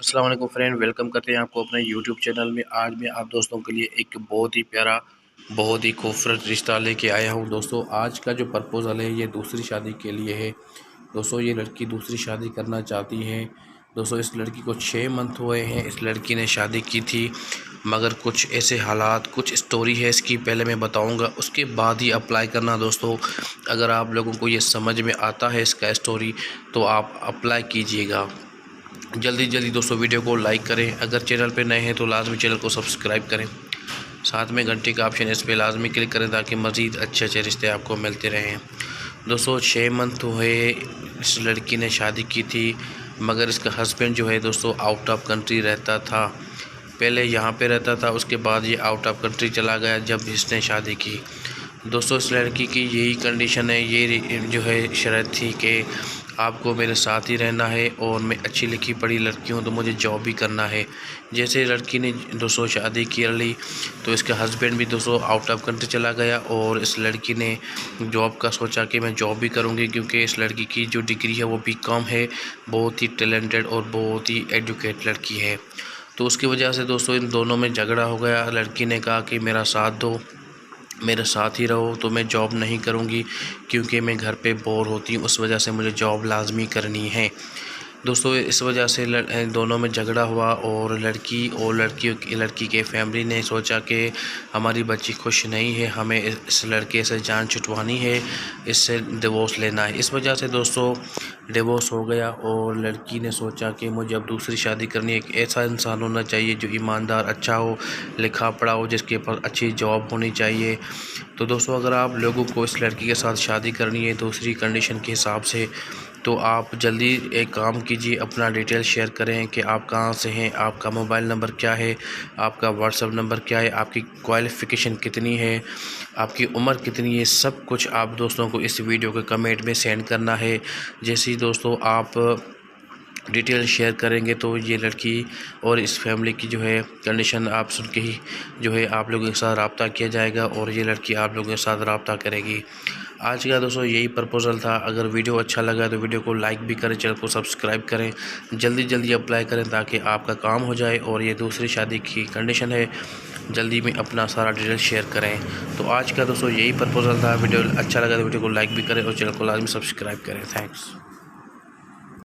अस्सलाम वालेकुम friend, welcome करते हैं आपको अपने यूट्यूब चैनल में। आज मैं आप दोस्तों के लिए एक बहुत ही प्यारा, बहुत ही खूबसूरत रिश्ता लेके आया हूं। दोस्तों आज का जो प्रपोज़ल है ये दूसरी शादी के लिए है। दोस्तों ये लड़की दूसरी शादी करना चाहती है। दोस्तों इस लड़की को 6 मंथ हुए हैं। इस लड़की ने शादी की थी, मगर कुछ ऐसे हालात, कुछ स्टोरी है इसकी, पहले मैं बताऊंगा, उसके बाद ही अप्लाई करना। दोस्तों अगर आप लोगों को ये समझ में आता है इसका स्टोरी तो आप अप्लाई कीजिएगा। जल्दी जल्दी दोस्तों वीडियो को लाइक करें। अगर चैनल पे नए हैं तो लाजमी चैनल को सब्सक्राइब करें। साथ में घंटे का ऑप्शन, इस पर लाजमी क्लिक करें ताकि मज़ीद अच्छे अच्छे रिश्ते आपको मिलते रहें। दोस्तों 6 मंथ हुए इस लड़की ने शादी की थी, मगर इसका हस्बैंड जो है दोस्तों आउट ऑफ कंट्री रहता था। पहले यहाँ पे रहता था, उसके बाद ये आउट ऑफ कंट्री चला गया जब इसने शादी की। दोस्तों इस लड़की की यही कंडीशन है, ये जो है शर्त थी कि आपको मेरे साथ ही रहना है और मैं अच्छी लिखी पढ़ी लड़की हूँ तो मुझे जॉब भी करना है। जैसे लड़की ने दोस्तों शादी की ली तो इसका हस्बैंड भी दोस्तों आउट ऑफ कंट्री चला गया और इस लड़की ने जॉब का सोचा कि मैं जॉब भी करूँगी, क्योंकि इस लड़की की जो डिग्री है वो बीकॉम है। बहुत ही टैलेंटेड और बहुत ही एजुकेट लड़की है। तो उसकी वजह से दोस्तों इन दोनों में झगड़ा हो गया। लड़की ने कहा कि मेरा साथ दो, मेरे साथ ही रहो, तो मैं जॉब नहीं करूँगी क्योंकि मैं घर पे बोर होती हूँ, उस वजह से मुझे जॉब लाजमी करनी है। दोस्तों इस वजह से दोनों में झगड़ा हुआ और लड़की के फैमिली ने सोचा कि हमारी बच्ची खुश नहीं है, हमें इस लड़के से जान छुटवानी है, इससे डिवोर्स लेना है। इस वजह से दोस्तों डिवोर्स हो गया और लड़की ने सोचा कि मुझे अब दूसरी शादी करनी है। एक ऐसा इंसान होना चाहिए जो ईमानदार, अच्छा हो, लिखा पढ़ा हो, जिसके पास अच्छी जॉब होनी चाहिए। तो दोस्तों अगर आप लोगों को इस लड़की के साथ शादी करनी है दूसरी कंडीशन के हिसाब से, तो आप जल्दी एक काम कीजिए, अपना डिटेल शेयर करें कि आप कहाँ से हैं, आपका मोबाइल नंबर क्या है, आपका व्हाट्सएप नंबर क्या है, आपकी क्वालिफ़िकेशन कितनी है, आपकी उम्र कितनी है, सब कुछ आप दोस्तों को इस वीडियो के कमेंट में सेंड करना है। जैसे ही दोस्तों आप डिटेल शेयर करेंगे तो ये लड़की और इस फैमिली की जो है कंडीशन आप सुन के ही जो है आप लोगों के साथ रब्ता किया जाएगा और ये लड़की आप लोगों के साथ रब्ता करेगी। आज का दोस्तों यही प्रपोज़ल था। अगर वीडियो अच्छा लगा तो वीडियो को लाइक भी करें, चैनल को सब्सक्राइब करें, जल्दी जल्दी अप्लाई करें ताकि आपका काम हो जाए। और ये दूसरी शादी की कंडीशन है, जल्दी में अपना सारा डिटेल शेयर करें। तो आज का दोस्तों यही प्रपोज़ल था। वीडियो अच्छा लगा तो वीडियो को लाइक भी करें और चैनल को लाजमी सब्सक्राइब करें। थैंक्स।